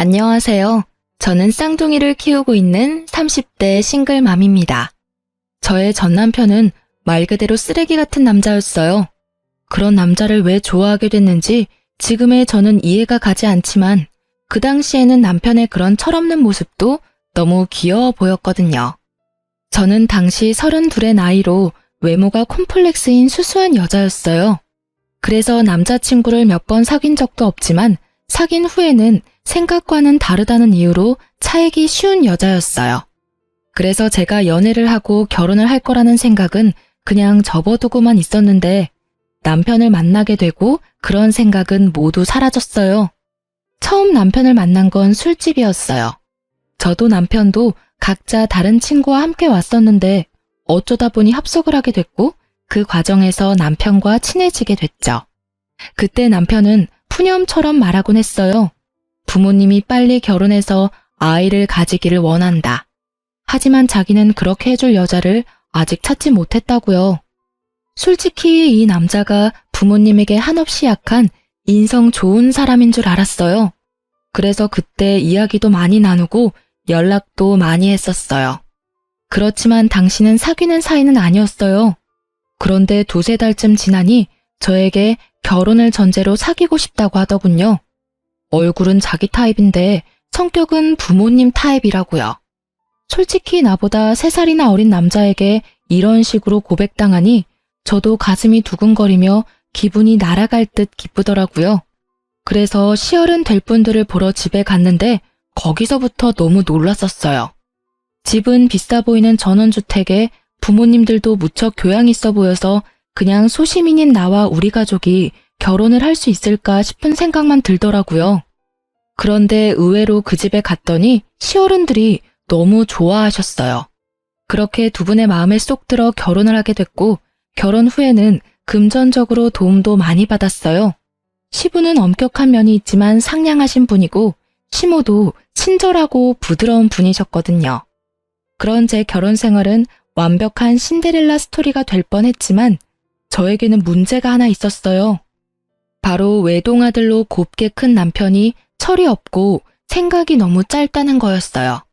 안녕하세요. 저는 쌍둥이를 키우고 있는 30대 싱글맘입니다. 저의 전 남편은 말 그대로 쓰레기 같은 남자였어요. 그런 남자를 왜 좋아하게 됐는지 지금의 저는 이해가 가지 않지만 그 당시에는 남편의 그런 철없는 모습도 너무 귀여워 보였거든요. 저는 당시 32의 나이로 외모가 콤플렉스인 수수한 여자였어요. 그래서 남자친구를 몇 번 사귄 적도 없지만 사귄 후에는 생각과는 다르다는 이유로 차이기 쉬운 여자였어요. 그래서 제가 연애를 하고 결혼을 할 거라는 생각은 그냥 접어두고만 있었는데 남편을 만나게 되고 그런 생각은 모두 사라졌어요. 처음 남편을 만난 건 술집이었어요. 저도 남편도 각자 다른 친구와 함께 왔었는데 어쩌다 보니 합석을 하게 됐고 그 과정에서 남편과 친해지게 됐죠. 그때 남편은 푸념처럼 말하곤 했어요. 부모님이 빨리 결혼해서 아이를 가지기를 원한다. 하지만 자기는 그렇게 해줄 여자를 아직 찾지 못했다고요. 솔직히 이 남자가 부모님에게 한없이 약한 인성 좋은 사람인 줄 알았어요. 그래서 그때 이야기도 많이 나누고 연락도 많이 했었어요. 그렇지만 당신은 사귀는 사이는 아니었어요. 그런데 두세 달쯤 지나니 저에게 결혼을 전제로 사귀고 싶다고 하더군요. 얼굴은 자기 타입인데 성격은 부모님 타입이라고요. 솔직히 나보다 3살이나 어린 남자에게 이런 식으로 고백당하니 저도 가슴이 두근거리며 기분이 날아갈 듯 기쁘더라고요. 그래서 시어른 될 분들을 보러 집에 갔는데 거기서부터 너무 놀랐었어요. 집은 비싸 보이는 전원주택에 부모님들도 무척 교양 있어 보여서 그냥 소시민인 나와 우리 가족이 결혼을 할 수 있을까 싶은 생각만 들더라고요. 그런데 의외로 그 집에 갔더니 시어른들이 너무 좋아하셨어요. 그렇게 두 분의 마음에 쏙 들어 결혼을 하게 됐고 결혼 후에는 금전적으로 도움도 많이 받았어요. 시부는 엄격한 면이 있지만 상냥하신 분이고 시모도 친절하고 부드러운 분이셨거든요. 그런 제 결혼 생활은 완벽한 신데렐라 스토리가 될 뻔했지만 저에게는 문제가 하나 있었어요. 바로 외동아들로 곱게 큰 남편이 철이 없고 생각이 너무 짧다는 거였어요.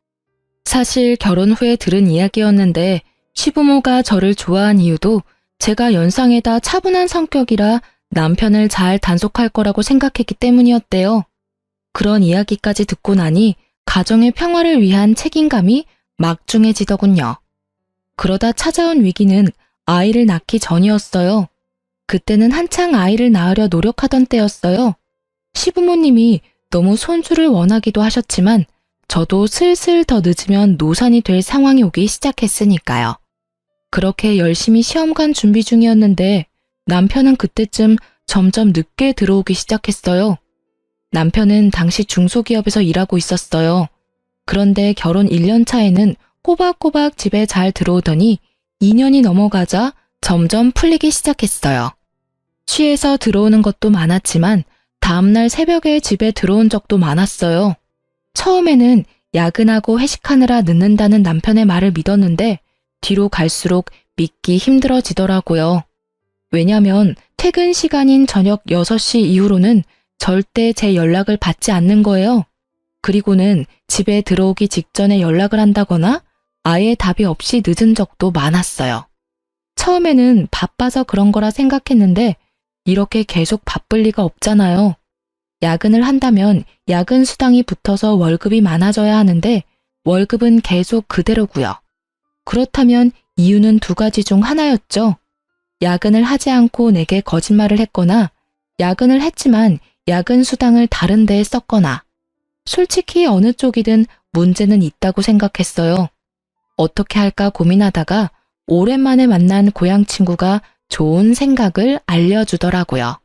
사실 결혼 후에 들은 이야기였는데 시부모가 저를 좋아한 이유도 제가 연상에다 차분한 성격이라 남편을 잘 단속할 거라고 생각했기 때문이었대요. 그런 이야기까지 듣고 나니 가정의 평화를 위한 책임감이 막중해지더군요. 그러다 찾아온 위기는 아이를 낳기 전이었어요. 그때는 한창 아이를 낳으려 노력하던 때였어요. 시부모님이 너무 손주를 원하기도 하셨지만 저도 슬슬 더 늦으면 노산이 될 상황이 오기 시작했으니까요. 그렇게 열심히 시험관 준비 중이었는데 남편은 그때쯤 점점 늦게 들어오기 시작했어요. 남편은 당시 중소기업에서 일하고 있었어요. 그런데 결혼 1년 차에는 꼬박꼬박 집에 잘 들어오더니 2년이 넘어가자 점점 풀리기 시작했어요. 취해서 들어오는 것도 많았지만 다음날 새벽에 집에 들어온 적도 많았어요. 처음에는 야근하고 회식하느라 늦는다는 남편의 말을 믿었는데 뒤로 갈수록 믿기 힘들어지더라고요. 왜냐면 퇴근 시간인 저녁 6시 이후로는 절대 제 연락을 받지 않는 거예요. 그리고는 집에 들어오기 직전에 연락을 한다거나 아예 답이 없이 늦은 적도 많았어요. 처음에는 바빠서 그런 거라 생각했는데 이렇게 계속 바쁠 리가 없잖아요. 야근을 한다면 야근 수당이 붙어서 월급이 많아져야 하는데 월급은 계속 그대로고요. 그렇다면 이유는 2가지 중 하나였죠. 야근을 하지 않고 내게 거짓말을 했거나 야근을 했지만 야근 수당을 다른 데에 썼거나 솔직히 어느 쪽이든 문제는 있다고 생각했어요. 어떻게 할까 고민하다가 오랜만에 만난 고향 친구가 좋은 생각을 알려주더라고요.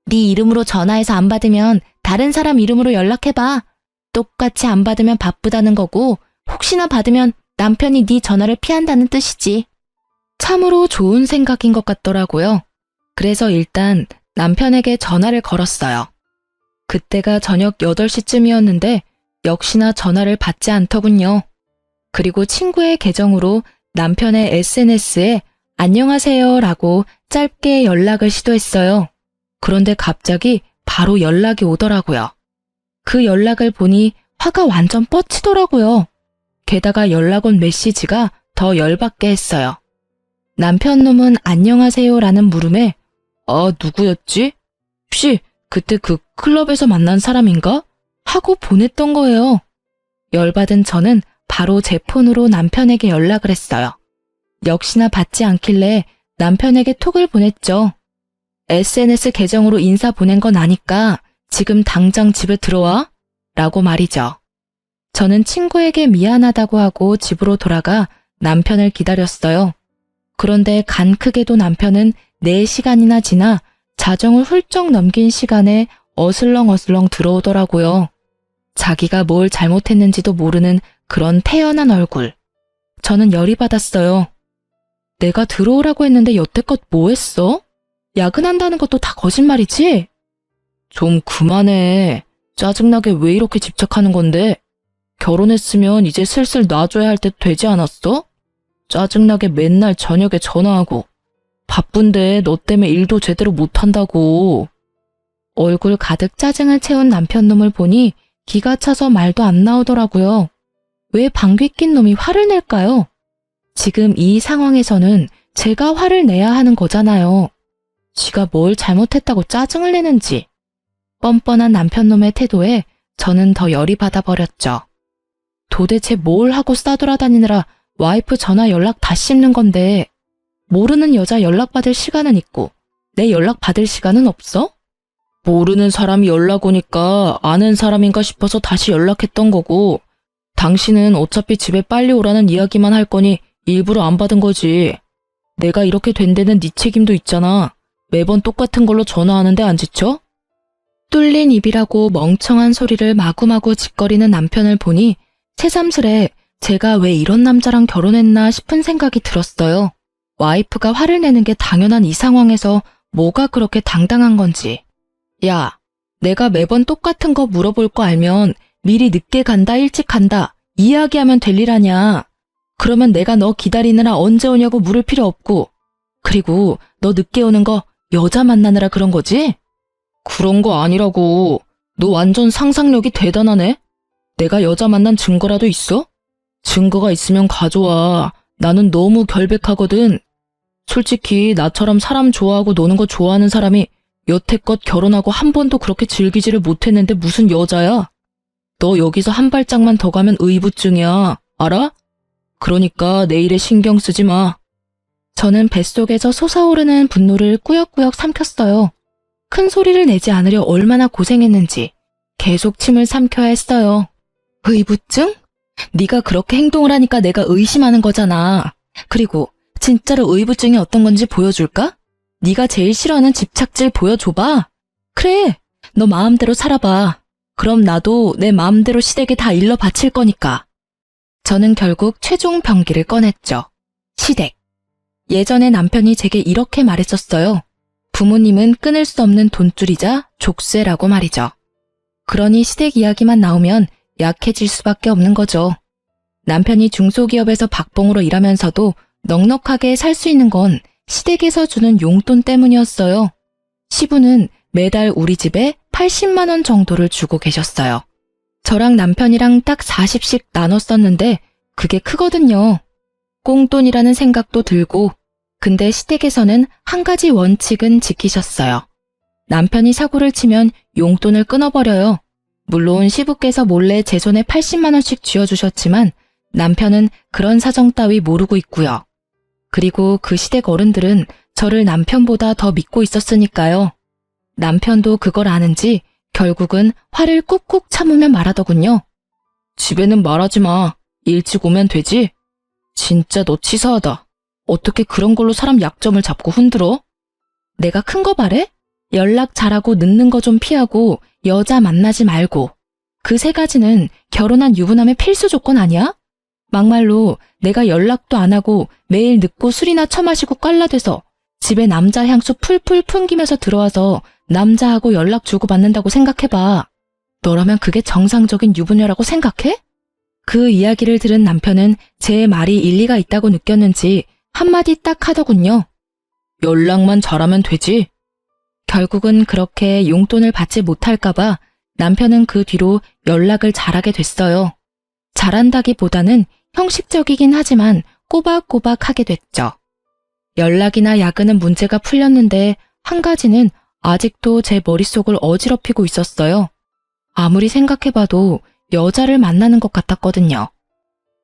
네 이름으로 전화해서 안 받으면 다른 사람 이름으로 연락해봐. 똑같이 안 받으면 바쁘다는 거고 혹시나 받으면 남편이 네 전화를 피한다는 뜻이지. 참으로 좋은 생각인 것 같더라고요. 그래서 일단 남편에게 전화를 걸었어요. 그때가 저녁 8시쯤이었는데 역시나 전화를 받지 않더군요. 그리고 친구의 계정으로 남편의 SNS에 안녕하세요 라고 짧게 연락을 시도했어요. 그런데 갑자기 바로 연락이 오더라고요. 그 연락을 보니 화가 완전 뻗치더라고요. 게다가 연락 온 메시지가 더 열받게 했어요. 남편 놈은 안녕하세요라는 물음에 누구였지? 혹시 그때 그 클럽에서 만난 사람인가? 하고 보냈던 거예요. 열받은 저는 바로 제 폰으로 남편에게 연락을 했어요. 역시나 받지 않길래 남편에게 톡을 보냈죠. SNS 계정으로 인사 보낸 건 아니까 지금 당장 집에 들어와? 라고 말이죠. 저는 친구에게 미안하다고 하고 집으로 돌아가 남편을 기다렸어요. 그런데 간 크게도 남편은 4시간이나 지나 자정을 훌쩍 넘긴 시간에 어슬렁어슬렁 들어오더라고요. 자기가 뭘 잘못했는지도 모르는 그런 태연한 얼굴. 저는 열이 받았어요. 내가 들어오라고 했는데 여태껏 뭐 했어? 야근한다는 것도 다 거짓말이지? 좀 그만해. 짜증나게 왜 이렇게 집착하는 건데? 결혼했으면 이제 슬슬 놔줘야 할 때 되지 않았어? 짜증나게 맨날 저녁에 전화하고. 바쁜데 너 때문에 일도 제대로 못한다고. 얼굴 가득 짜증을 채운 남편 놈을 보니 기가 차서 말도 안 나오더라고요. 왜 방귀 낀 놈이 화를 낼까요? 지금 이 상황에서는 제가 화를 내야 하는 거잖아요. 지가 뭘 잘못했다고 짜증을 내는지. 뻔뻔한 남편 놈의 태도에 저는 더 열이 받아버렸죠. 도대체 뭘 하고 싸돌아다니느라 와이프 전화 연락 다 씹는 건데 모르는 여자 연락받을 시간은 있고 내 연락받을 시간은 없어? 모르는 사람이 연락 오니까 아는 사람인가 싶어서 다시 연락했던 거고 당신은 어차피 집에 빨리 오라는 이야기만 할 거니 일부러 안 받은 거지. 내가 이렇게 된 데는 네 책임도 있잖아. 매번 똑같은 걸로 전화하는데 안 지쳐? 뚫린 입이라고 멍청한 소리를 마구마구 짓거리는 남편을 보니 새삼스레 제가 왜 이런 남자랑 결혼했나 싶은 생각이 들었어요. 와이프가 화를 내는 게 당연한 이 상황에서 뭐가 그렇게 당당한 건지. 야, 내가 매번 똑같은 거 물어볼 거 알면 미리 늦게 간다 일찍 간다 이야기하면 될 일 아냐. 그러면 내가 너 기다리느라 언제 오냐고 물을 필요 없고. 그리고 너 늦게 오는 거 여자 만나느라 그런 거지? 그런 거 아니라고. 너 완전 상상력이 대단하네. 내가 여자 만난 증거라도 있어? 증거가 있으면 가져와. 나는 너무 결백하거든. 솔직히 나처럼 사람 좋아하고 노는 거 좋아하는 사람이 여태껏 결혼하고 한 번도 그렇게 즐기지를 못했는데 무슨 여자야? 너 여기서 한 발짝만 더 가면 의부증이야. 알아? 그러니까 내 일에 신경 쓰지 마. 저는 뱃속에서 솟아오르는 분노를 꾸역꾸역 삼켰어요. 큰 소리를 내지 않으려 얼마나 고생했는지 계속 침을 삼켜야 했어요. 의부증? 네가 그렇게 행동을 하니까 내가 의심하는 거잖아. 그리고 진짜로 의부증이 어떤 건지 보여줄까? 네가 제일 싫어하는 집착질 보여줘봐. 그래, 너 마음대로 살아봐. 그럼 나도 내 마음대로 시댁에 다 일러 바칠 거니까. 저는 결국 최종 병기를 꺼냈죠. 시댁. 예전에 남편이 제게 이렇게 말했었어요. 부모님은 끊을 수 없는 돈줄이자 족쇄라고 말이죠. 그러니 시댁 이야기만 나오면 약해질 수밖에 없는 거죠. 남편이 중소기업에서 박봉으로 일하면서도 넉넉하게 살 수 있는 건 시댁에서 주는 용돈 때문이었어요. 시부는 매달 우리 집에 80만 원 정도를 주고 계셨어요. 저랑 남편이랑 딱 40씩 나눠 썼는데 그게 크거든요. 꽁돈이라는 생각도 들고 근데 시댁에서는 한 가지 원칙은 지키셨어요. 남편이 사고를 치면 용돈을 끊어버려요. 물론 시부께서 몰래 제 손에 80만 원씩 쥐어주셨지만 남편은 그런 사정 따위 모르고 있고요. 그리고 그 시댁 어른들은 저를 남편보다 더 믿고 있었으니까요. 남편도 그걸 아는지 결국은 화를 꾹꾹 참으며 말하더군요. 집에는 말하지 마. 일찍 오면 되지? 진짜 너 치사하다. 어떻게 그런 걸로 사람 약점을 잡고 흔들어? 내가 큰 거 바래? 연락 잘하고 늦는 거 좀 피하고 여자 만나지 말고. 그 3가지는 결혼한 유부남의 필수 조건 아니야? 막말로 내가 연락도 안 하고 매일 늦고 술이나 처마시고 꽐라돼서 집에 남자 향수 풀풀 풍기면서 들어와서 남자하고 연락 주고받는다고 생각해봐. 너라면 그게 정상적인 유부녀라고 생각해? 그 이야기를 들은 남편은 제 말이 일리가 있다고 느꼈는지 한마디 딱 하더군요. 연락만 잘하면 되지. 결국은 그렇게 용돈을 받지 못할까봐 남편은 그 뒤로 연락을 잘하게 됐어요. 잘한다기보다는 형식적이긴 하지만 꼬박꼬박 하게 됐죠. 연락이나 야근은 문제가 풀렸는데 한 가지는 아직도 제 머릿속을 어지럽히고 있었어요. 아무리 생각해봐도 여자를 만나는 것 같았거든요.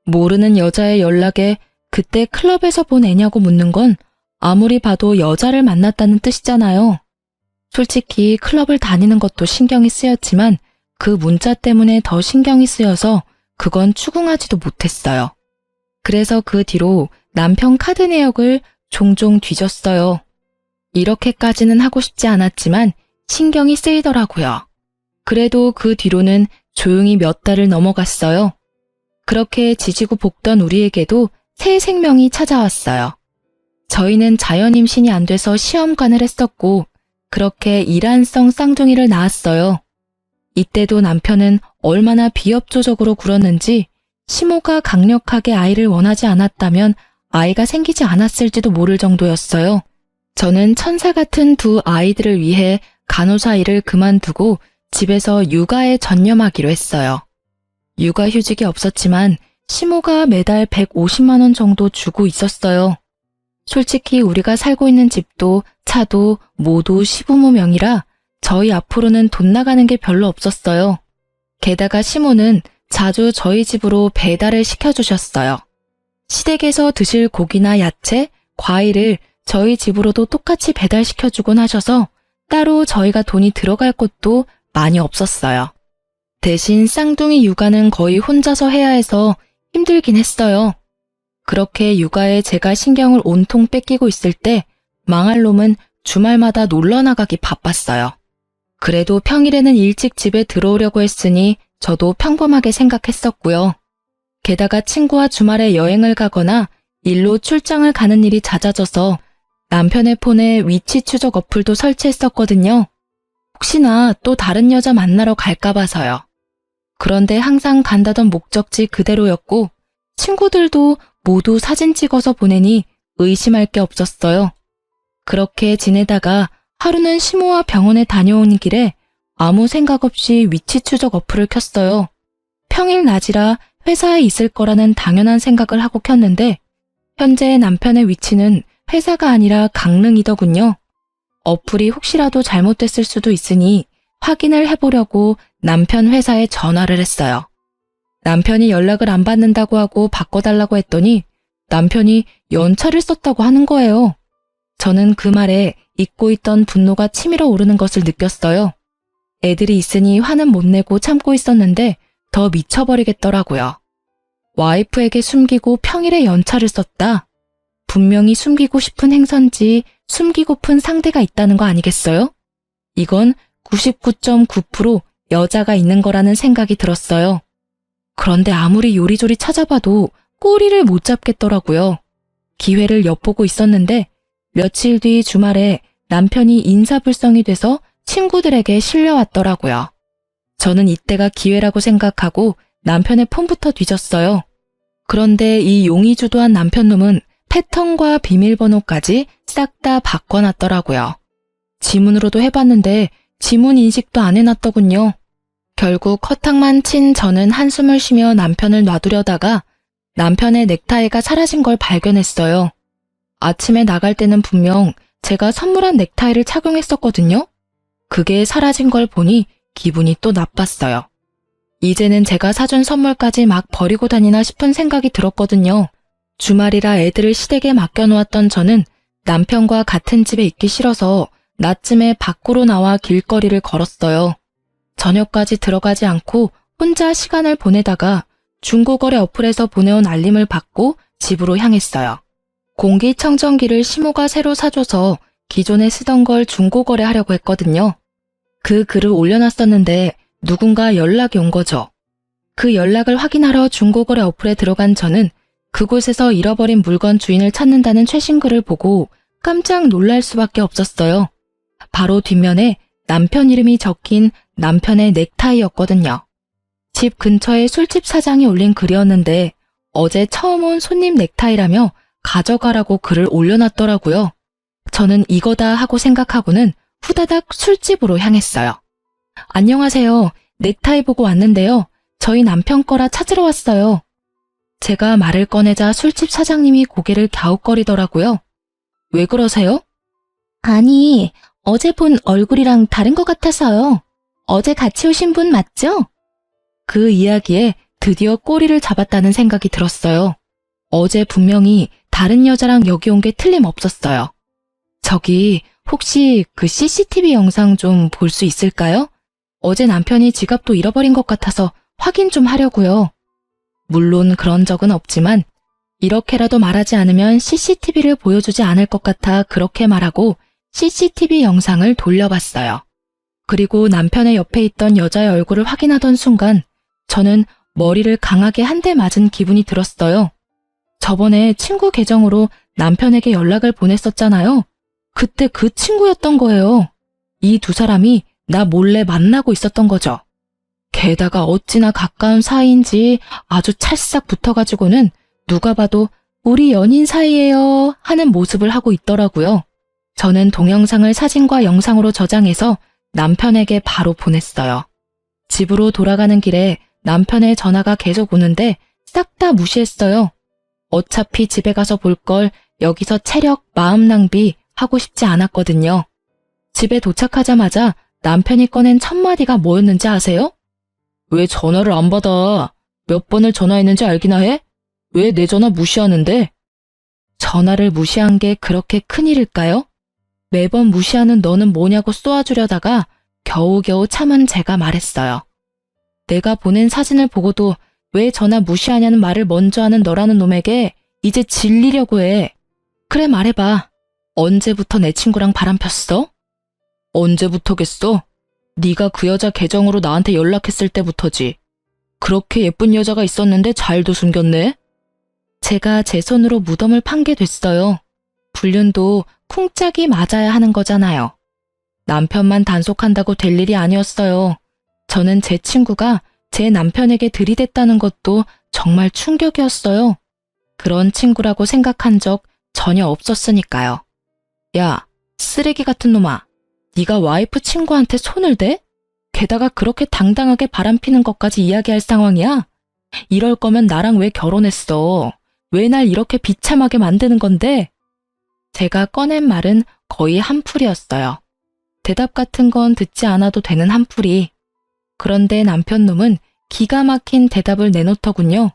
모르는 여자의 연락에 그때 클럽에서 본 애냐고 묻는 건 아무리 봐도 여자를 만났다는 뜻이잖아요. 솔직히 클럽을 다니는 것도 신경이 쓰였지만 그 문자 때문에 더 신경이 쓰여서 그건 추궁하지도 못했어요. 그래서 그 뒤로 남편 카드 내역을 종종 뒤졌어요. 이렇게까지는 하고 싶지 않았지만 신경이 쓰이더라고요. 그래도 그 뒤로는 조용히 몇 달을 넘어갔어요. 그렇게 지지고 볶던 우리에게도 새 생명이 찾아왔어요. 저희는 자연 임신이 안 돼서 시험관을 했었고 그렇게 이란성 쌍둥이를 낳았어요. 이때도 남편은 얼마나 비협조적으로 굴었는지 시모가 강력하게 아이를 원하지 않았다면 아이가 생기지 않았을지도 모를 정도였어요. 저는 천사 같은 두 아이들을 위해 간호사 일을 그만두고 집에서 육아에 전념하기로 했어요. 육아휴직이 없었지만 시모가 매달 150만 원 정도 주고 있었어요. 솔직히 우리가 살고 있는 집도 차도 모두 시부모 명의라 저희 앞으로는 돈 나가는 게 별로 없었어요. 게다가 시모는 자주 저희 집으로 배달을 시켜주셨어요. 시댁에서 드실 고기나 야채, 과일을 저희 집으로도 똑같이 배달시켜주곤 하셔서 따로 저희가 돈이 들어갈 곳도 많이 없었어요. 대신 쌍둥이 육아는 거의 혼자서 해야 해서 힘들긴 했어요. 그렇게 육아에 제가 신경을 온통 뺏기고 있을 때 망할 놈은 주말마다 놀러 나가기 바빴어요. 그래도 평일에는 일찍 집에 들어오려고 했으니 저도 평범하게 생각했었고요. 게다가 친구와 주말에 여행을 가거나 일로 출장을 가는 일이 잦아져서 남편의 폰에 위치 추적 어플도 설치했었거든요. 혹시나 또 다른 여자 만나러 갈까 봐서요. 그런데 항상 간다던 목적지 그대로였고 친구들도 모두 사진 찍어서 보내니 의심할 게 없었어요. 그렇게 지내다가 하루는 시모와 병원에 다녀오는 길에 아무 생각 없이 위치 추적 어플을 켰어요. 평일 낮이라 회사에 있을 거라는 당연한 생각을 하고 켰는데 현재 남편의 위치는 회사가 아니라 강릉이더군요. 어플이 혹시라도 잘못됐을 수도 있으니 확인을 해보려고 남편 회사에 전화를 했어요. 남편이 연락을 안 받는다고 하고 바꿔달라고 했더니 남편이 연차를 썼다고 하는 거예요. 저는 그 말에 잊고 있던 분노가 치밀어 오르는 것을 느꼈어요. 애들이 있으니 화는 못 내고 참고 있었는데 더 미쳐버리겠더라고요. 와이프에게 숨기고 평일에 연차를 썼다. 분명히 숨기고 싶은 행선지 숨기고픈 상대가 있다는 거 아니겠어요? 이건 99.9% 여자가 있는 거라는 생각이 들었어요. 그런데 아무리 요리조리 찾아봐도 꼬리를 못 잡겠더라고요. 기회를 엿보고 있었는데 며칠 뒤 주말에 남편이 인사불성이 돼서 친구들에게 실려왔더라고요. 저는 이때가 기회라고 생각하고 남편의 폰부터 뒤졌어요. 그런데 이 용의주도한 남편놈은 패턴과 비밀번호까지 싹 다 바꿔놨더라고요. 지문으로도 해봤는데 지문 인식도 안 해놨더군요. 결국 허탕만 친 저는 한숨을 쉬며 남편을 놔두려다가 남편의 넥타이가 사라진 걸 발견했어요. 아침에 나갈 때는 분명 제가 선물한 넥타이를 착용했었거든요. 그게 사라진 걸 보니 기분이 또 나빴어요. 이제는 제가 사준 선물까지 막 버리고 다니나 싶은 생각이 들었거든요. 주말이라 애들을 시댁에 맡겨놓았던 저는 남편과 같은 집에 있기 싫어서 낮쯤에 밖으로 나와 길거리를 걸었어요. 저녁까지 들어가지 않고 혼자 시간을 보내다가 중고거래 어플에서 보내온 알림을 받고 집으로 향했어요. 공기청정기를 시모가 새로 사줘서 기존에 쓰던 걸 중고거래하려고 했거든요. 그 글을 올려놨었는데 누군가 연락이 온 거죠. 그 연락을 확인하러 중고거래 어플에 들어간 저는 그곳에서 잃어버린 물건 주인을 찾는다는 최신 글을 보고 깜짝 놀랄 수밖에 없었어요. 바로 뒷면에 남편 이름이 적힌 남편의 넥타이였거든요. 집 근처에 술집 사장이 올린 글이었는데 어제 처음 온 손님 넥타이라며 가져가라고 글을 올려놨더라고요. 저는 이거다 하고 생각하고는 후다닥 술집으로 향했어요. 안녕하세요. 넥타이 보고 왔는데요. 저희 남편 거라 찾으러 왔어요. 제가 말을 꺼내자 술집 사장님이 고개를 갸웃거리더라고요. 왜 그러세요? 아니, 어제 본 얼굴이랑 다른 것 같아서요. 어제 같이 오신 분 맞죠? 그 이야기에 드디어 꼬리를 잡았다는 생각이 들었어요. 어제 분명히 다른 여자랑 여기 온 게 틀림없었어요. 저기 혹시 그 CCTV 영상 좀 볼 수 있을까요? 어제 남편이 지갑도 잃어버린 것 같아서 확인 좀 하려고요. 물론 그런 적은 없지만 이렇게라도 말하지 않으면 CCTV를 보여주지 않을 것 같아 그렇게 말하고 CCTV 영상을 돌려봤어요. 그리고 남편의 옆에 있던 여자의 얼굴을 확인하던 순간 저는 머리를 강하게 한 대 맞은 기분이 들었어요. 저번에 친구 계정으로 남편에게 연락을 보냈었잖아요. 그때 그 친구였던 거예요. 이 두 사람이 나 몰래 만나고 있었던 거죠. 게다가 어찌나 가까운 사이인지 아주 찰싹 붙어가지고는 누가 봐도 우리 연인 사이예요 하는 모습을 하고 있더라고요. 저는 동영상을 사진과 영상으로 저장해서 남편에게 바로 보냈어요. 집으로 돌아가는 길에 남편의 전화가 계속 오는데 싹 다 무시했어요. 어차피 집에 가서 볼 걸 여기서 체력, 마음 낭비 하고 싶지 않았거든요. 집에 도착하자마자 남편이 꺼낸 첫 마디가 뭐였는지 아세요? 왜 전화를 안 받아? 몇 번을 전화했는지 알기나 해? 왜 내 전화 무시하는데? 전화를 무시한 게 그렇게 큰일일까요? 매번 무시하는 너는 뭐냐고 쏘아주려다가 겨우겨우 참은 제가 말했어요. 내가 보낸 사진을 보고도 왜 전화 무시하냐는 말을 먼저 하는 너라는 놈에게 이제 질리려고 해. 그래 말해봐. 언제부터 내 친구랑 바람 폈어? 언제부터겠어? 네가 그 여자 계정으로 나한테 연락했을 때부터지. 그렇게 예쁜 여자가 있었는데 잘도 숨겼네? 제가 제 손으로 무덤을 판게 됐어요. 불륜도 쿵짝이 맞아야 하는 거잖아요. 남편만 단속한다고 될 일이 아니었어요. 저는 제 친구가 제 남편에게 들이댔다는 것도 정말 충격이었어요. 그런 친구라고 생각한 적 전혀 없었으니까요. 야, 쓰레기 같은 놈아. 네가 와이프 친구한테 손을 대? 게다가 그렇게 당당하게 바람피는 것까지 이야기할 상황이야? 이럴 거면 나랑 왜 결혼했어? 왜 날 이렇게 비참하게 만드는 건데? 제가 꺼낸 말은 거의 한풀이었어요. 대답 같은 건 듣지 않아도 되는 한풀이. 그런데 남편 놈은 기가 막힌 대답을 내놓더군요.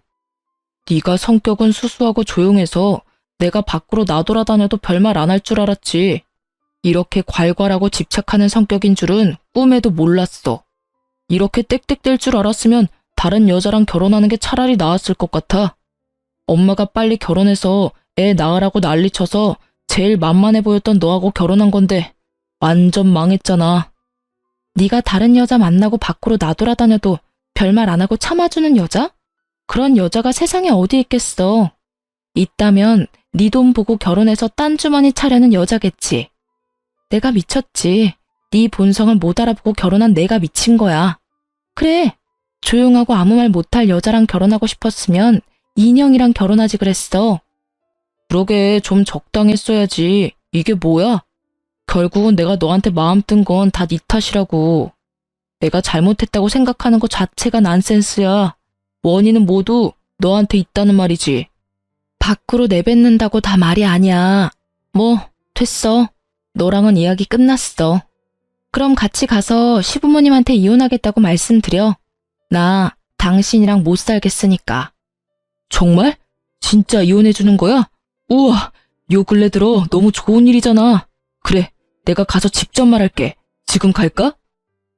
네가 성격은 수수하고 조용해서 내가 밖으로 나돌아다녀도 별말 안 할 줄 알았지. 이렇게 괄괄하고 집착하는 성격인 줄은 꿈에도 몰랐어. 이렇게 땡땡댈 줄 알았으면 다른 여자랑 결혼하는 게 차라리 나았을 것 같아. 엄마가 빨리 결혼해서 애 낳으라고 난리쳐서 제일 만만해 보였던 너하고 결혼한 건데 완전 망했잖아. 네가 다른 여자 만나고 밖으로 나돌아다녀도 별말 안 하고 참아주는 여자? 그런 여자가 세상에 어디 있겠어. 있다면 네 돈 보고 결혼해서 딴 주머니 차려는 여자겠지. 내가 미쳤지. 네 본성을 못 알아보고 결혼한 내가 미친 거야. 그래, 조용하고 아무 말 못할 여자랑 결혼하고 싶었으면 인형이랑 결혼하지 그랬어. 그러게 좀 적당히 했어야지. 이게 뭐야? 결국은 내가 너한테 마음 뜬 건 다 네 탓이라고. 내가 잘못했다고 생각하는 것 자체가 난센스야. 원인은 모두 너한테 있다는 말이지. 밖으로 내뱉는다고 다 말이 아니야. 뭐 됐어. 너랑은 이야기 끝났어. 그럼 같이 가서 시부모님한테 이혼하겠다고 말씀드려. 나 당신이랑 못 살겠으니까. 정말? 진짜 이혼해주는 거야? 우와, 요 근래 들어 너무 좋은 일이잖아. 그래, 내가 가서 직접 말할게. 지금 갈까?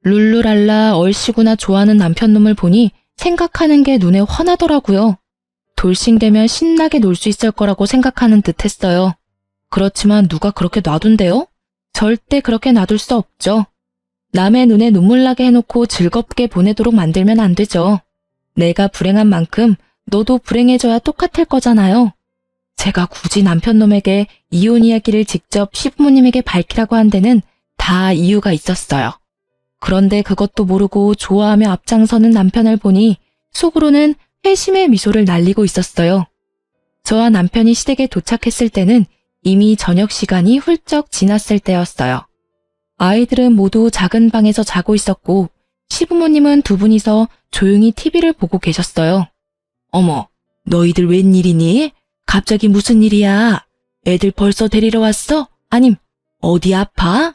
룰루랄라 얼씨구나 좋아하는 남편놈을 보니 생각하는 게 눈에 훤하더라고요. 돌싱되면 신나게 놀 수 있을 거라고 생각하는 듯 했어요. 그렇지만 누가 그렇게 놔둔대요? 절대 그렇게 놔둘 수 없죠. 남의 눈에 눈물 나게 해놓고 즐겁게 보내도록 만들면 안 되죠. 내가 불행한 만큼 너도 불행해져야 똑같을 거잖아요. 제가 굳이 남편놈에게 이혼 이야기를 직접 시부모님에게 밝히라고 한 데는 다 이유가 있었어요. 그런데 그것도 모르고 좋아하며 앞장서는 남편을 보니 속으로는 회심의 미소를 날리고 있었어요. 저와 남편이 시댁에 도착했을 때는 이미 저녁 시간이 훌쩍 지났을 때였어요. 아이들은 모두 작은 방에서 자고 있었고 시부모님은 두 분이서 조용히 TV를 보고 계셨어요. 어머, 너희들 웬일이니? 갑자기 무슨 일이야? 애들 벌써 데리러 왔어? 아님, 어디 아파?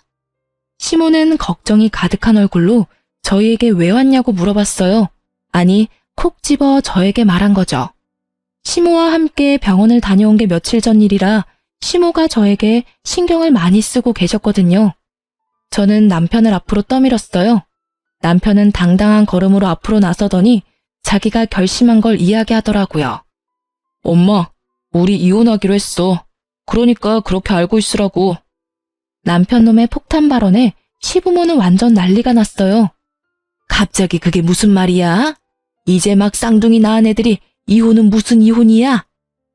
시모는 걱정이 가득한 얼굴로 저희에게 왜 왔냐고 물어봤어요. 아니, 콕 집어 저에게 말한 거죠. 시모와 함께 병원을 다녀온 게 며칠 전 일이라 시모가 저에게 신경을 많이 쓰고 계셨거든요. 저는 남편을 앞으로 떠밀었어요. 남편은 당당한 걸음으로 앞으로 나서더니 자기가 결심한 걸 이야기하더라고요. 엄마, 우리 이혼하기로 했어. 그러니까 그렇게 알고 있으라고. 남편 놈의 폭탄 발언에 시부모는 완전 난리가 났어요. 갑자기 그게 무슨 말이야? 이제 막 쌍둥이 낳은 애들이 이혼은 무슨 이혼이야?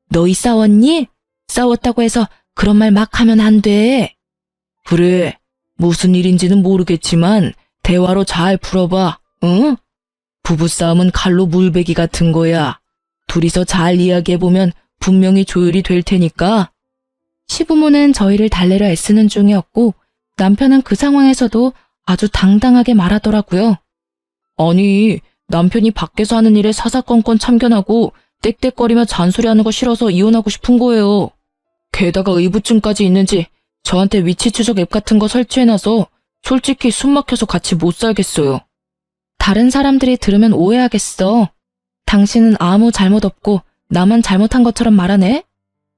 너희 싸웠니? 싸웠다고 해서 그런 말 막 하면 안 돼. 그래, 무슨 일인지는 모르겠지만 대화로 잘 풀어봐, 응? 부부싸움은 칼로 물베기 같은 거야. 둘이서 잘 이야기해보면 분명히 조율이 될 테니까. 시부모는 저희를 달래려 애쓰는 중이었고 남편은 그 상황에서도 아주 당당하게 말하더라고요. 아니, 남편이 밖에서 하는 일에 사사건건 참견하고 떽떽거리며 잔소리하는 거 싫어서 이혼하고 싶은 거예요. 게다가 의부증까지 있는지 저한테 위치 추적 앱 같은 거 설치해놔서 솔직히 숨 막혀서 같이 못 살겠어요. 다른 사람들이 들으면 오해하겠어. 당신은 아무 잘못 없고 나만 잘못한 것처럼 말하네?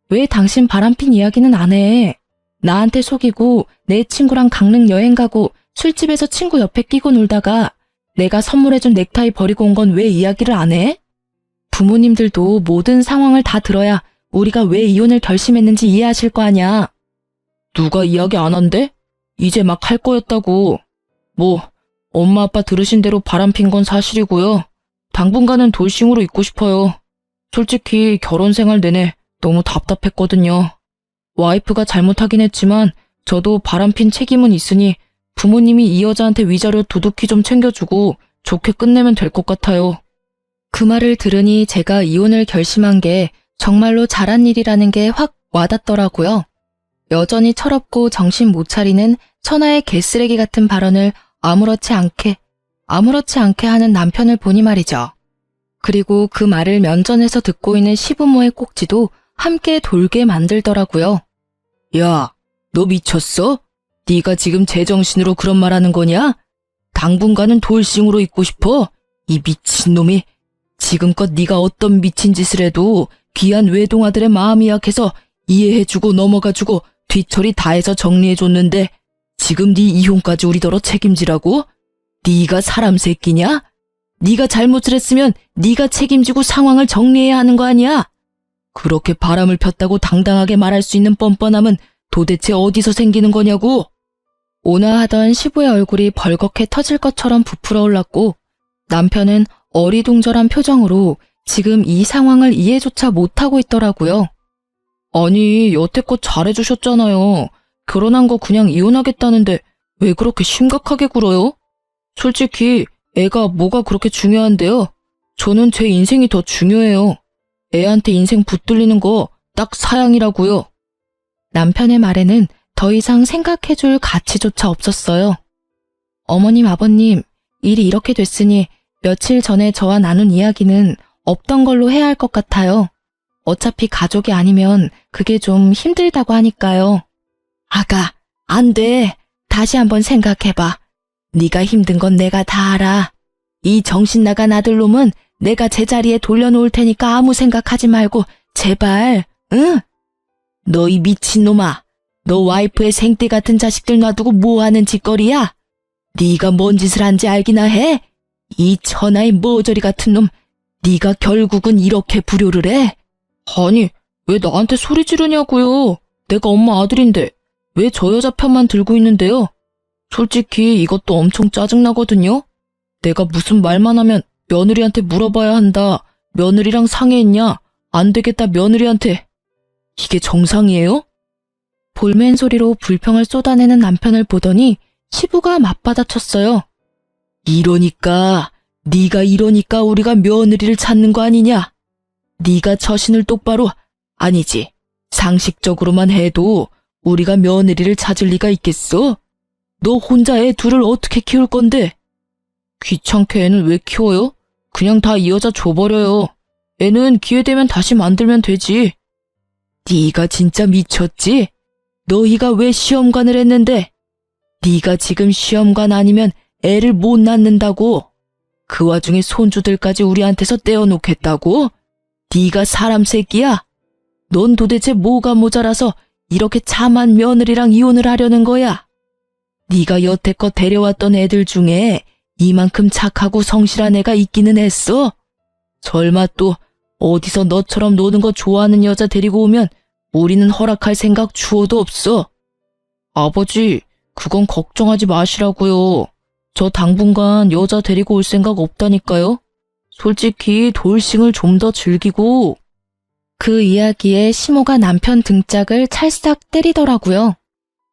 왜 당신 바람핀 이야기는 안 해? 나한테 속이고 내 친구랑 강릉 여행 가고 술집에서 친구 옆에 끼고 놀다가 내가 선물해준 넥타이 버리고 온 건 왜 이야기를 안 해? 부모님들도 모든 상황을 다 들어야 우리가 왜 이혼을 결심했는지 이해하실 거 아냐. 누가 이야기 안 한대? 이제 막 할 거였다고. 뭐 엄마 아빠 들으신 대로 바람핀 건 사실이고요. 당분간은 돌싱으로 있고 싶어요. 솔직히 결혼 생활 내내 너무 답답했거든요. 와이프가 잘못하긴 했지만 저도 바람핀 책임은 있으니 부모님이 이 여자한테 위자료 두둑히 좀 챙겨주고 좋게 끝내면 될 것 같아요. 그 말을 들으니 제가 이혼을 결심한 게 정말로 잘한 일이라는 게 확 와닿더라고요. 여전히 철없고 정신 못 차리는 천하의 개쓰레기 같은 발언을 아무렇지 않게 하는 남편을 보니 말이죠. 그리고 그 말을 면전에서 듣고 있는 시부모의 꼭지도 함께 돌게 만들더라고요. 야, 너 미쳤어? 네가 지금 제정신으로 그런 말 하는 거냐? 당분간은 돌싱으로 있고 싶어? 이 미친놈이. 지금껏 네가 어떤 미친 짓을 해도 귀한 외동아들의 마음이 약해서 이해해주고 넘어가주고 뒤처리 다 해서 정리해줬는데 지금 네 이혼까지 우리더러 책임지라고? 네가 사람 새끼냐? 네가 잘못을 했으면 네가 책임지고 상황을 정리해야 하는 거 아니야? 그렇게 바람을 폈다고 당당하게 말할 수 있는 뻔뻔함은 도대체 어디서 생기는 거냐고? 온화하던 시부의 얼굴이 벌겋게 터질 것처럼 부풀어 올랐고 남편은 어리둥절한 표정으로 지금 이 상황을 이해조차 못하고 있더라고요. 아니, 여태껏 잘해주셨잖아요. 결혼한 거 그냥 이혼하겠다는데 왜 그렇게 심각하게 굴어요? 솔직히 애가 뭐가 그렇게 중요한데요? 저는 제 인생이 더 중요해요. 애한테 인생 붙들리는 거 딱 사양이라고요. 남편의 말에는 더 이상 생각해줄 가치조차 없었어요. 어머님, 아버님, 일이 이렇게 됐으니 며칠 전에 저와 나눈 이야기는 없던 걸로 해야 할 것 같아요. 어차피 가족이 아니면 그게 좀 힘들다고 하니까요. 아가, 안 돼. 다시 한번 생각해봐. 네가 힘든 건 내가 다 알아. 이 정신 나간 아들놈은 내가 제자리에 돌려놓을 테니까 아무 생각하지 말고 제발, 응? 너 이 미친놈아. 너 와이프의 생떼 같은 자식들 놔두고 뭐하는 짓거리야? 네가 뭔 짓을 한지 알기나 해? 이 천하의 머저리 같은 놈, 네가 결국은 이렇게 불효를 해? 아니, 왜 나한테 소리 지르냐고요? 내가 엄마 아들인데 왜 저 여자 편만 들고 있는데요? 솔직히 이것도 엄청 짜증나거든요? 내가 무슨 말만 하면 며느리한테 물어봐야 한다. 며느리랑 상의했냐? 안 되겠다 며느리한테. 이게 정상이에요? 볼멘 소리로 불평을 쏟아내는 남편을 보더니 시부가 맞받아쳤어요. 네가 이러니까 우리가 며느리를 찾는 거 아니냐? 네가 처신을 똑바로, 아니지, 상식적으로만 해도 우리가 며느리를 찾을 리가 있겠어? 너 혼자 애 둘을 어떻게 키울 건데? 귀찮게 애는 왜 키워요? 그냥 다 이 여자 줘버려요. 애는 기회 되면 다시 만들면 되지. 네가 진짜 미쳤지? 너희가 왜 시험관을 했는데? 네가 지금 시험관 아니면 애를 못 낳는다고? 그 와중에 손주들까지 우리한테서 떼어놓겠다고? 네가 사람 새끼야? 넌 도대체 뭐가 모자라서 이렇게 참한 며느리랑 이혼을 하려는 거야? 네가 여태껏 데려왔던 애들 중에 이만큼 착하고 성실한 애가 있기는 했어? 설마 또 어디서 너처럼 노는 거 좋아하는 여자 데리고 오면 우리는 허락할 생각 추호도 없어. 아버지, 그건 걱정하지 마시라고요. 저 당분간 여자 데리고 올 생각 없다니까요. 솔직히 돌싱을 좀 더 즐기고. 그 이야기에 시모가 남편 등짝을 찰싹 때리더라고요.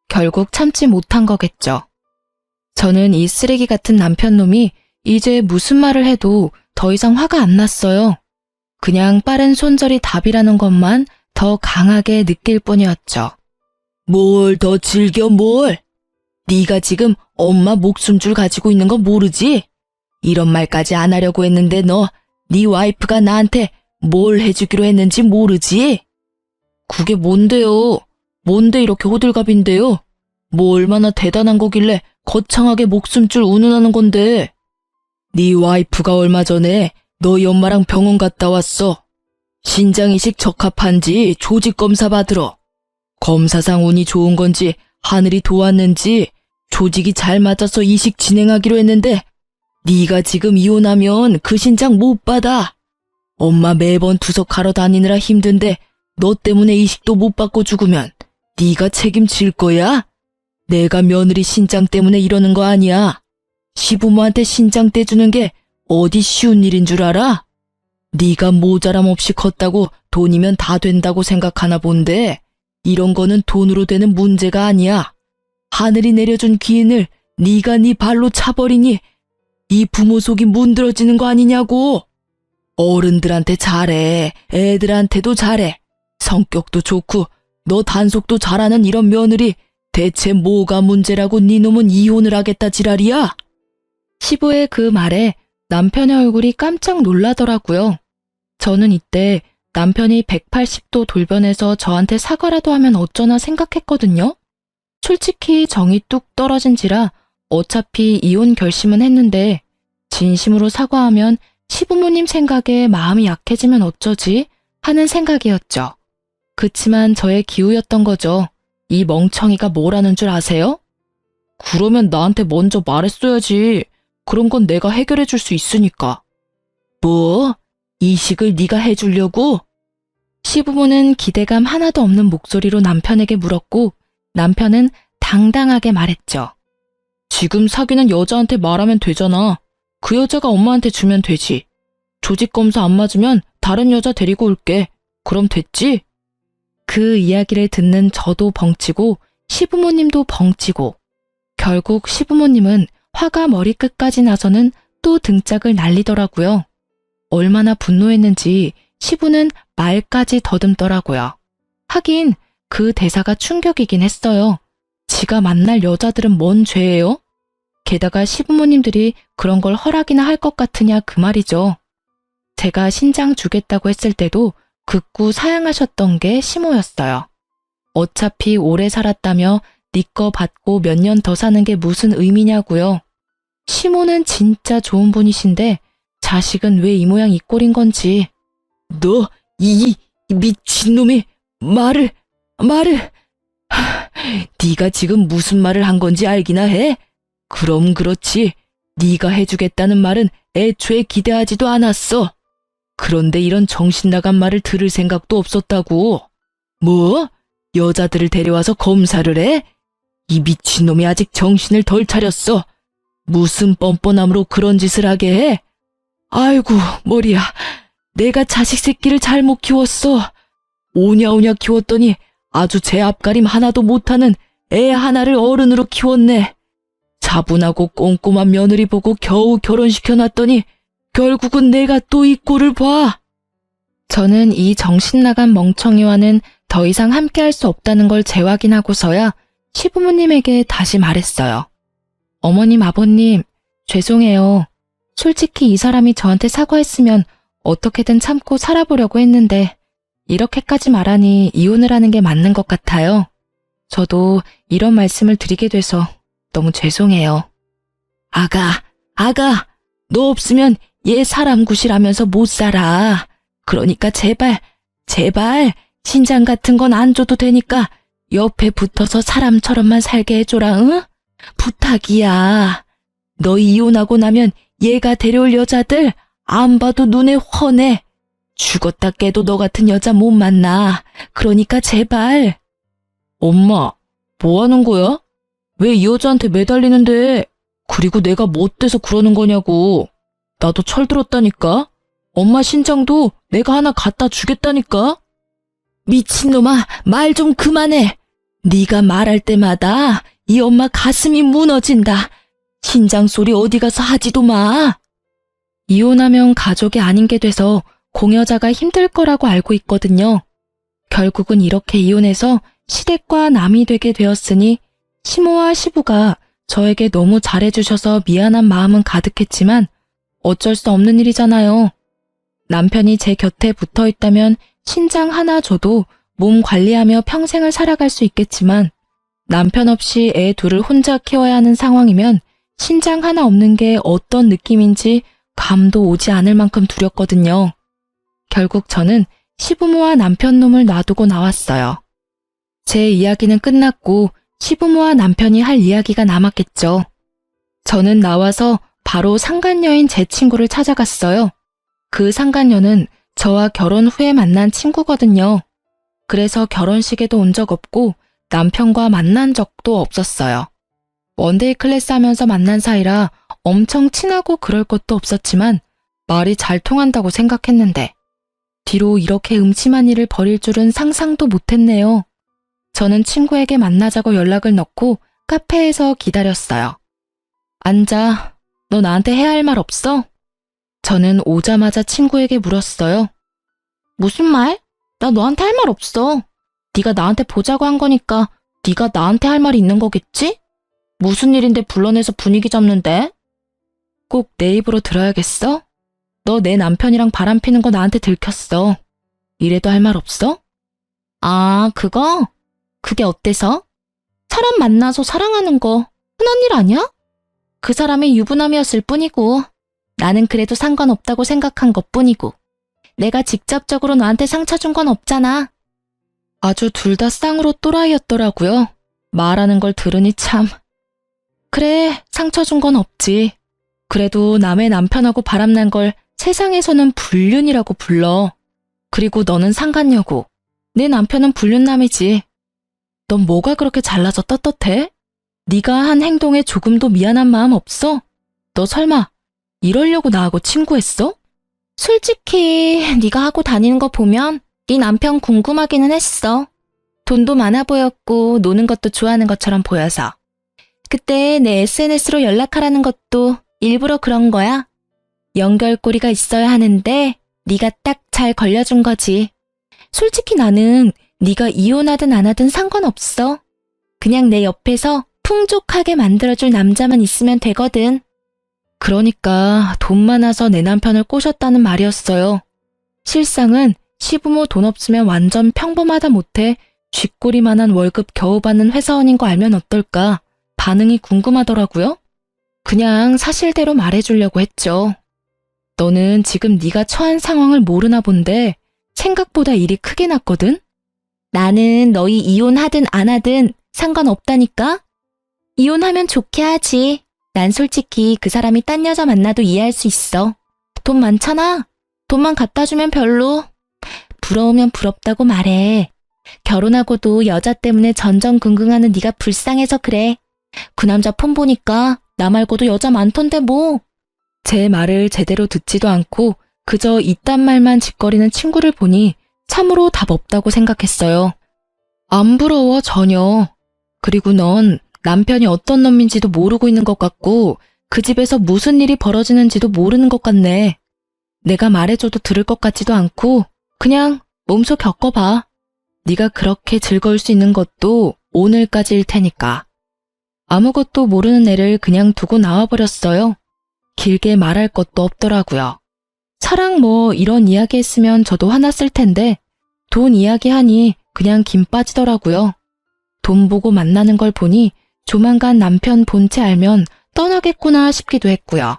결국 참지 못한 거겠죠. 저는 이 쓰레기 같은 남편 놈이 이제 무슨 말을 해도 더 이상 화가 안 났어요. 그냥 빠른 손절이 답이라는 것만 더 강하게 느낄 뿐이었죠. 뭘 더 즐겨 뭘? 네가 지금 엄마 목숨줄 가지고 있는 거 모르지? 이런 말까지 안 하려고 했는데 네 와이프가 나한테 뭘 해주기로 했는지 모르지? 그게 뭔데요? 뭔데 이렇게 호들갑인데요? 뭐 얼마나 대단한 거길래 거창하게 목숨줄 운운하는 건데. 네 와이프가 얼마 전에 너희 엄마랑 병원 갔다 왔어. 신장이식 적합한지 조직검사 받으러. 검사상 운이 좋은 건지 하늘이 도왔는지 조직이 잘 맞아서 이식 진행하기로 했는데 네가 지금 이혼하면 그 신장 못 받아. 엄마 매번 투석하러 다니느라 힘든데 너 때문에 이식도 못 받고 죽으면 네가 책임질 거야? 내가 며느리 신장 때문에 이러는 거 아니야. 시부모한테 신장 떼주는 게 어디 쉬운 일인 줄 알아? 네가 모자람 없이 컸다고 돈이면 다 된다고 생각하나 본데 이런 거는 돈으로 되는 문제가 아니야. 하늘이 내려준 기인을 네가 네 발로 차버리니 이 부모 속이 문드러지는 거 아니냐고. 어른들한테 잘해. 애들한테도 잘해. 성격도 좋고 너 단속도 잘하는 이런 며느리 대체 뭐가 문제라고 네 놈은 이혼을 하겠다 지랄이야? 시부의 그 말에 남편의 얼굴이 깜짝 놀라더라고요. 저는 이때 남편이 180도 돌변해서 저한테 사과라도 하면 어쩌나 생각했거든요. 솔직히 정이 뚝 떨어진지라 어차피 이혼 결심은 했는데 진심으로 사과하면 시부모님 생각에 마음이 약해지면 어쩌지 하는 생각이었죠. 그치만 저의 기우였던 거죠. 이 멍청이가 뭐라는 줄 아세요? 그러면 나한테 먼저 말했어야지. 그런 건 내가 해결해 줄 수 있으니까. 뭐? 이식을 네가 해주려고? 시부모는 기대감 하나도 없는 목소리로 남편에게 물었고 남편은 당당하게 말했죠. 지금 사귀는 여자한테 말하면 되잖아. 그 여자가 엄마한테 주면 되지. 조직검사 안 맞으면 다른 여자 데리고 올게. 그럼 됐지? 그 이야기를 듣는 저도 벙치고 시부모님도 벙치고 결국 시부모님은 화가 머리끝까지 나서는 또 등짝을 날리더라고요. 얼마나 분노했는지 시부는 말까지 더듬더라고요. 하긴 그 대사가 충격이긴 했어요. 지가 만날 여자들은 뭔 죄예요? 게다가 시부모님들이 그런 걸 허락이나 할 것 같으냐 그 말이죠. 제가 신장 주겠다고 했을 때도 극구 사양하셨던 게 시모였어요. 어차피 오래 살았다며 네 거 받고 몇 년 더 사는 게 무슨 의미냐고요. 시모는 진짜 좋은 분이신데 자식은 왜 이 모양 이 꼴인 건지. 너 이 미친놈이 말을 네가 지금 무슨 말을 한 건지 알기나 해? 그럼 그렇지. 네가 해주겠다는 말은 애초에 기대하지도 않았어. 그런데 이런 정신 나간 말을 들을 생각도 없었다고. 뭐? 여자들을 데려와서 검사를 해? 이 미친놈이 아직 정신을 덜 차렸어. 무슨 뻔뻔함으로 그런 짓을 하게 해? 아이고 머리야. 내가 자식 새끼를 잘못 키웠어. 오냐오냐 키웠더니 아주 제 앞가림 하나도 못하는 애 하나를 어른으로 키웠네. 차분하고 꼼꼼한 며느리 보고 겨우 결혼시켜놨더니 결국은 내가 또 이 꼴을 봐. 저는 이 정신나간 멍청이와는 더 이상 함께할 수 없다는 걸 재확인하고서야 시부모님에게 다시 말했어요. 어머님, 아버님, 죄송해요. 솔직히 이 사람이 저한테 사과했으면 어떻게든 참고 살아보려고 했는데 이렇게까지 말하니 이혼을 하는 게 맞는 것 같아요. 저도 이런 말씀을 드리게 돼서 너무 죄송해요. 아가, 너 없으면 얘 사람 구실하면서 못 살아. 그러니까 제발 신장 같은 건 안 줘도 되니까 옆에 붙어서 사람처럼만 살게 해줘라, 응? 부탁이야. 너 이혼하고 나면 얘가 데려올 여자들 안 봐도 눈에 훤해. 죽었다 깨도 너 같은 여자 못 만나. 그러니까 제발. 엄마, 뭐 하는 거야? 왜 이 여자한테 매달리는데? 그리고 내가 뭐 어때서 그러는 거냐고. 나도 철들었다니까. 엄마 신장도 내가 하나 갖다 주겠다니까. 미친놈아, 말 좀 그만해. 네가 말할 때마다 이 엄마 가슴이 무너진다. 신장 소리 어디 가서 하지도 마. 이혼하면 가족이 아닌 게 돼서 공여자가 힘들 거라고 알고 있거든요. 결국은 이렇게 이혼해서 시댁과 남이 되게 되었으니 시모와 시부가 저에게 너무 잘해주셔서 미안한 마음은 가득했지만 어쩔 수 없는 일이잖아요. 남편이 제 곁에 붙어 있다면 신장 하나 줘도 몸 관리하며 평생을 살아갈 수 있겠지만 남편 없이 애 둘을 혼자 키워야 하는 상황이면 신장 하나 없는 게 어떤 느낌인지 감도 오지 않을 만큼 두렵거든요. 결국 저는 시부모와 남편 놈을 놔두고 나왔어요. 제 이야기는 끝났고 시부모와 남편이 할 이야기가 남았겠죠. 저는 나와서 바로 상간녀인 제 친구를 찾아갔어요. 그 상간녀는 저와 결혼 후에 만난 친구거든요. 그래서 결혼식에도 온 적 없고 남편과 만난 적도 없었어요. 원데이 클래스 하면서 만난 사이라 엄청 친하고 그럴 것도 없었지만 말이 잘 통한다고 생각했는데 뒤로 이렇게 음침한 일을 벌일 줄은 상상도 못했네요. 저는 친구에게 만나자고 연락을 넣고 카페에서 기다렸어요. 앉아. 너 나한테 해야 할 말 없어? 저는 오자마자 친구에게 물었어요. 무슨 말? 나 너한테 할 말 없어. 네가 나한테 보자고 한 거니까 네가 나한테 할 말이 있는 거겠지? 무슨 일인데 불러내서 분위기 잡는데? 꼭 내 입으로 들어야겠어? 너 내 남편이랑 바람 피는 거 나한테 들켰어. 이래도 할 말 없어? 아, 그거? 그게 어때서? 사람 만나서 사랑하는 거 흔한 일 아니야? 그 사람의 유부남이었을 뿐이고 나는 그래도 상관없다고 생각한 것뿐이고 내가 직접적으로 너한테 상처 준 건 없잖아. 아주 둘 다 쌍으로 또라이였더라고요. 말하는 걸 들으니 참. 그래, 상처 준 건 없지. 그래도 남의 남편하고 바람난 걸 세상에서는 불륜이라고 불러. 그리고 너는 상간녀고 내 남편은 불륜남이지. 넌 뭐가 그렇게 잘나서 떳떳해? 네가 한 행동에 조금도 미안한 마음 없어? 너 설마 이러려고 나하고 친구했어? 솔직히 네가 하고 다니는 거 보면 네 남편 궁금하기는 했어. 돈도 많아 보였고 노는 것도 좋아하는 것처럼 보여서. 그때 내 SNS로 연락하라는 것도 일부러 그런 거야. 연결고리가 있어야 하는데 네가 딱 잘 걸려준 거지. 솔직히 나는 네가 이혼하든 안 하든 상관없어. 그냥 내 옆에서 풍족하게 만들어줄 남자만 있으면 되거든. 그러니까 돈 많아서 내 남편을 꼬셨다는 말이었어요. 실상은 시부모 돈 없으면 완전 평범하다 못해 쥐꼬리만한 월급 겨우 받는 회사원인 거 알면 어떨까? 반응이 궁금하더라고요. 그냥 사실대로 말해주려고 했죠. 너는 지금 네가 처한 상황을 모르나 본데 생각보다 일이 크게 났거든? 나는 너희 이혼하든 안 하든 상관없다니까? 이혼하면 좋게 하지. 난 솔직히 그 사람이 딴 여자 만나도 이해할 수 있어. 돈 많잖아. 돈만 갖다 주면 별로. 부러우면 부럽다고 말해. 결혼하고도 여자 때문에 전전긍긍하는 네가 불쌍해서 그래. 그 남자 폰 보니까 나 말고도 여자 많던데 뭐. 제 말을 제대로 듣지도 않고 그저 이딴 말만 짓거리는 친구를 보니 참으로 답 없다고 생각했어요. 안 부러워 전혀. 그리고 넌 남편이 어떤 놈인지도 모르고 있는 것 같고 그 집에서 무슨 일이 벌어지는지도 모르는 것 같네. 내가 말해줘도 들을 것 같지도 않고 그냥 몸소 겪어봐. 네가 그렇게 즐거울 수 있는 것도 오늘까지일 테니까. 아무것도 모르는 애를 그냥 두고 나와버렸어요. 길게 말할 것도 없더라고요. 차랑 뭐 이런 이야기 했으면 저도 화났을 텐데 돈 이야기하니 그냥 김 빠지더라고요. 돈 보고 만나는 걸 보니 조만간 남편 본체 알면 떠나겠구나 싶기도 했고요.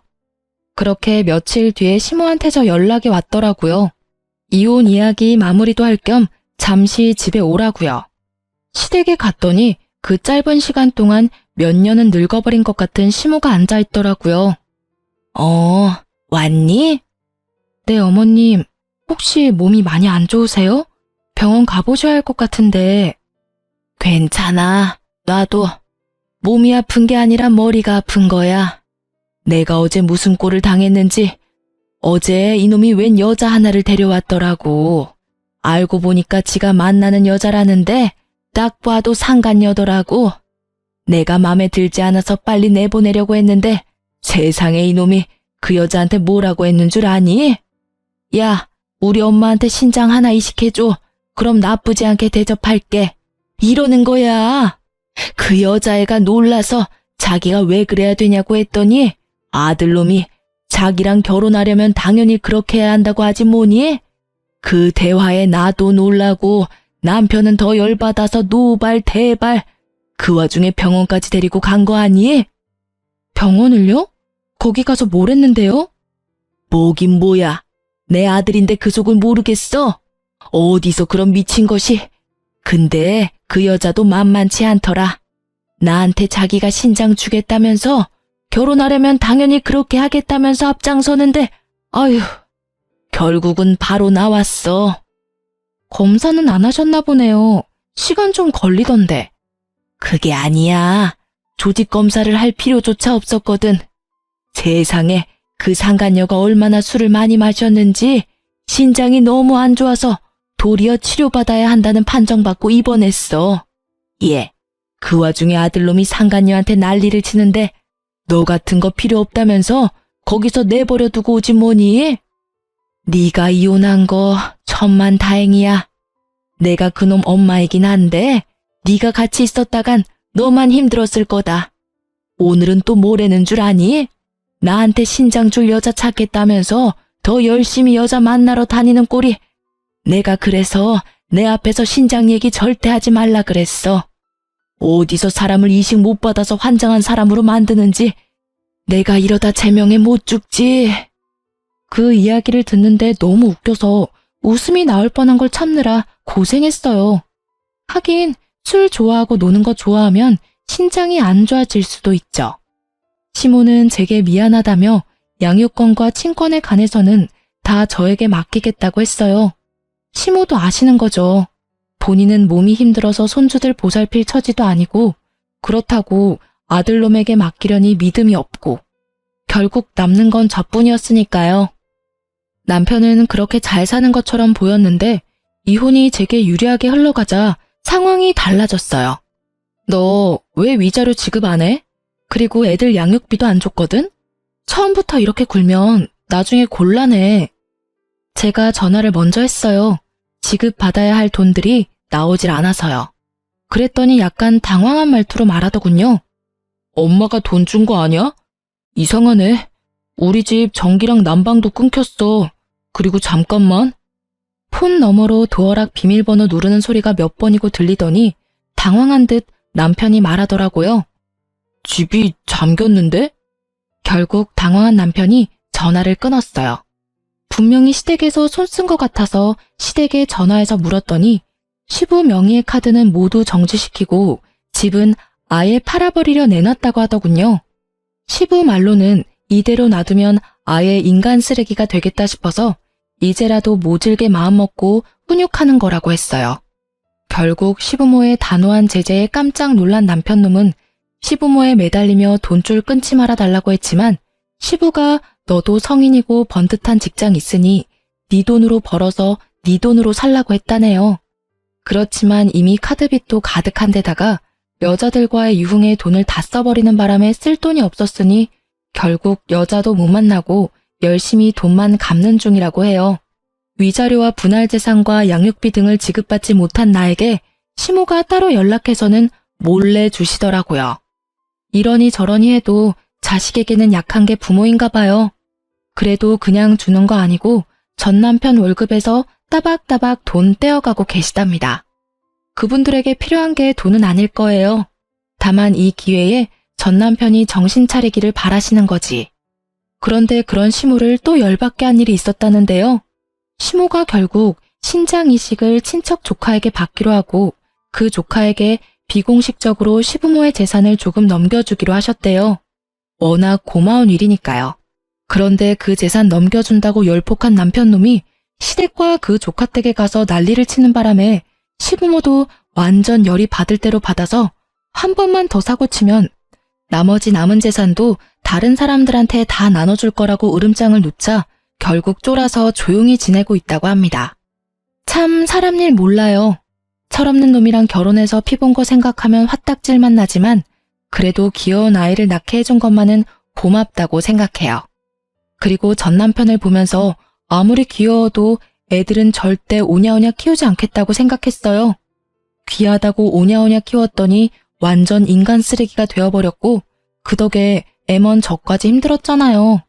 그렇게 며칠 뒤에 시모한테 저 연락이 왔더라고요. 이혼 이야기 마무리도 할 겸 잠시 집에 오라고요. 시댁에 갔더니 그 짧은 시간 동안 몇 년은 늙어버린 것 같은 시모가 앉아있더라고요. 왔니? 네, 어머님. 혹시 몸이 많이 안 좋으세요? 병원 가보셔야 할 것 같은데. 괜찮아. 나도 몸이 아픈 게 아니라 머리가 아픈 거야. 내가 어제 무슨 꼴을 당했는지 어제 이놈이 웬 여자 하나를 데려왔더라고. 알고 보니까 지가 만나는 여자라는데 딱 봐도 상간녀더라고. 내가 맘에 들지 않아서 빨리 내보내려고 했는데 세상에 이놈이 그 여자한테 뭐라고 했는 줄 아니? 야, 우리 엄마한테 신장 하나 이식해줘. 그럼 나쁘지 않게 대접할게. 이러는 거야. 그 여자애가 놀라서 자기가 왜 그래야 되냐고 했더니 아들놈이 자기랑 결혼하려면 당연히 그렇게 해야 한다고 하지 뭐니? 그 대화에 나도 놀라고 남편은 더 열받아서 노발 대발 그 와중에 병원까지 데리고 간 거 아니? 병원을요? 거기 가서 뭘 했는데요? 뭐긴 뭐야. 내 아들인데 그 속을 모르겠어? 어디서 그런 미친 것이. 근데 그 여자도 만만치 않더라. 나한테 자기가 신장 주겠다면서 결혼하려면 당연히 그렇게 하겠다면서 앞장서는데 아휴, 결국은 바로 나왔어. 검사는 안 하셨나 보네요. 시간 좀 걸리던데. 그게 아니야. 조직 검사를 할 필요조차 없었거든. 세상에 그 상간녀가 얼마나 술을 많이 마셨는지 신장이 너무 안 좋아서 도리어 치료받아야 한다는 판정받고 입원했어. 예, 그 와중에 아들놈이 상간녀한테 난리를 치는데 너 같은 거 필요 없다면서 거기서 내버려 두고 오지 뭐니? 네가 이혼한 거 천만 다행이야. 내가 그놈 엄마이긴 한데 네가 같이 있었다간 너만 힘들었을 거다. 오늘은 또 뭐라는 줄 아니? 나한테 신장 줄 여자 찾겠다면서 더 열심히 여자 만나러 다니는 꼴이. 내가 그래서 내 앞에서 신장 얘기 절대 하지 말라 그랬어. 어디서 사람을 이식 못 받아서 환장한 사람으로 만드는지 내가 이러다 제명에 못 죽지. 그 이야기를 듣는데 너무 웃겨서 웃음이 나올 뻔한 걸 참느라 고생했어요. 하긴 술 좋아하고 노는 거 좋아하면 신장이 안 좋아질 수도 있죠. 시모는 제게 미안하다며 양육권과 친권에 관해서는 다 저에게 맡기겠다고 했어요. 시모도 아시는 거죠. 본인은 몸이 힘들어서 손주들 보살필 처지도 아니고 그렇다고 아들놈에게 맡기려니 믿음이 없고 결국 남는 건 저뿐이었으니까요. 남편은 그렇게 잘 사는 것처럼 보였는데 이혼이 제게 유리하게 흘러가자 상황이 달라졌어요. 너 왜 위자료 지급 안 해? 그리고 애들 양육비도 안 줬거든? 처음부터 이렇게 굴면 나중에 곤란해. 제가 전화를 먼저 했어요. 지급받아야 할 돈들이 나오질 않아서요. 그랬더니 약간 당황한 말투로 말하더군요. 엄마가 돈 준 거 아니야? 이상하네. 우리 집 전기랑 난방도 끊겼어. 그리고 잠깐만. 폰 너머로 도어락 비밀번호 누르는 소리가 몇 번이고 들리더니 당황한 듯 남편이 말하더라고요. 집이 잠겼는데? 결국 당황한 남편이 전화를 끊었어요. 분명히 시댁에서 손 쓴 것 같아서 시댁에 전화해서 물었더니 시부 명의의 카드는 모두 정지시키고 집은 아예 팔아버리려 내놨다고 하더군요. 시부 말로는 이대로 놔두면 아예 인간 쓰레기가 되겠다 싶어서 이제라도 모질게 마음먹고 훈육하는 거라고 했어요. 결국 시부모의 단호한 제재에 깜짝 놀란 남편놈은 시부모에 매달리며 돈줄 끊지 말아 달라고 했지만 시부가 너도 성인이고 번듯한 직장 있으니 네 돈으로 벌어서 네 돈으로 살라고 했다네요. 그렇지만 이미 카드빚도 가득한 데다가 여자들과의 유흥에 돈을 다 써버리는 바람에 쓸 돈이 없었으니 결국 여자도 못 만나고 열심히 돈만 갚는 중이라고 해요. 위자료와 분할재산과 양육비 등을 지급받지 못한 나에게 시모가 따로 연락해서는 몰래 주시더라고요. 이러니 저러니 해도 자식에게는 약한 게 부모인가 봐요. 그래도 그냥 주는 거 아니고 전 남편 월급에서 따박따박 돈 떼어가고 계시답니다. 그분들에게 필요한 게 돈은 아닐 거예요. 다만 이 기회에 전 남편이 정신 차리기를 바라시는 거지. 그런데 그런 시모를 또 열받게 한 일이 있었다는데요. 시모가 결국 신장 이식을 친척 조카에게 받기로 하고 그 조카에게 비공식적으로 시부모의 재산을 조금 넘겨주기로 하셨대요. 워낙 고마운 일이니까요. 그런데 그 재산 넘겨준다고 열폭한 남편놈이 시댁과 그 조카 댁에 가서 난리를 치는 바람에 시부모도 완전 열이 받을 대로 받아서 한 번만 더 사고 치면 나머지 남은 재산도 다른 사람들한테 다 나눠줄 거라고 으름장을 놓자 결국 쫄아서 조용히 지내고 있다고 합니다. 참 사람 일 몰라요. 철없는 놈이랑 결혼해서 피 본 거 생각하면 화딱질만 나지만 그래도 귀여운 아이를 낳게 해준 것만은 고맙다고 생각해요. 그리고 전 남편을 보면서 아무리 귀여워도 애들은 절대 오냐오냐 키우지 않겠다고 생각했어요. 귀하다고 오냐오냐 키웠더니 완전 인간 쓰레기가 되어버렸고 그 덕에 애먼 저까지 힘들었잖아요.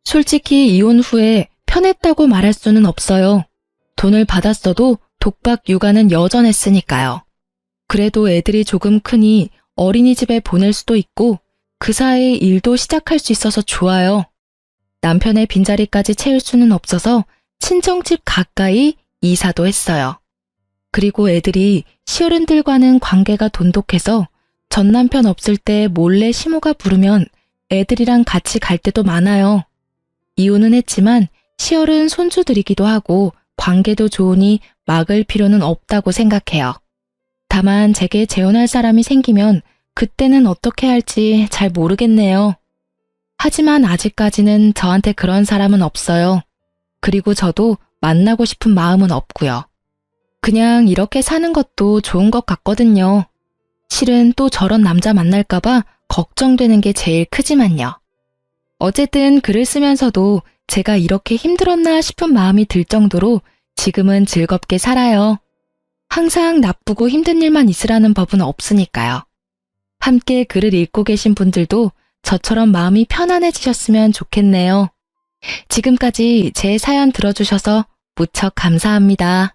솔직히 이혼 후에 편했다고 말할 수는 없어요. 돈을 받았어도 독박 육아는 여전했으니까요. 그래도 애들이 조금 크니 어린이집에 보낼 수도 있고 그 사이에 일도 시작할 수 있어서 좋아요. 남편의 빈자리까지 채울 수는 없어서 친정집 가까이 이사도 했어요. 그리고 애들이 시어른들과는 관계가 돈독해서 전 남편 없을 때 몰래 시모가 부르면 애들이랑 같이 갈 때도 많아요. 이혼은 했지만 시어른 손주들이기도 하고 관계도 좋으니 막을 필요는 없다고 생각해요. 다만 제게 재혼할 사람이 생기면 그때는 어떻게 할지 잘 모르겠네요. 하지만 아직까지는 저한테 그런 사람은 없어요. 그리고 저도 만나고 싶은 마음은 없고요. 그냥 이렇게 사는 것도 좋은 것 같거든요. 실은 또 저런 남자 만날까봐 걱정되는 게 제일 크지만요. 어쨌든 글을 쓰면서도 제가 이렇게 힘들었나 싶은 마음이 들 정도로 지금은 즐겁게 살아요. 항상 나쁘고 힘든 일만 있으라는 법은 없으니까요. 함께 글을 읽고 계신 분들도 저처럼 마음이 편안해지셨으면 좋겠네요. 지금까지 제 사연 들어주셔서 무척 감사합니다.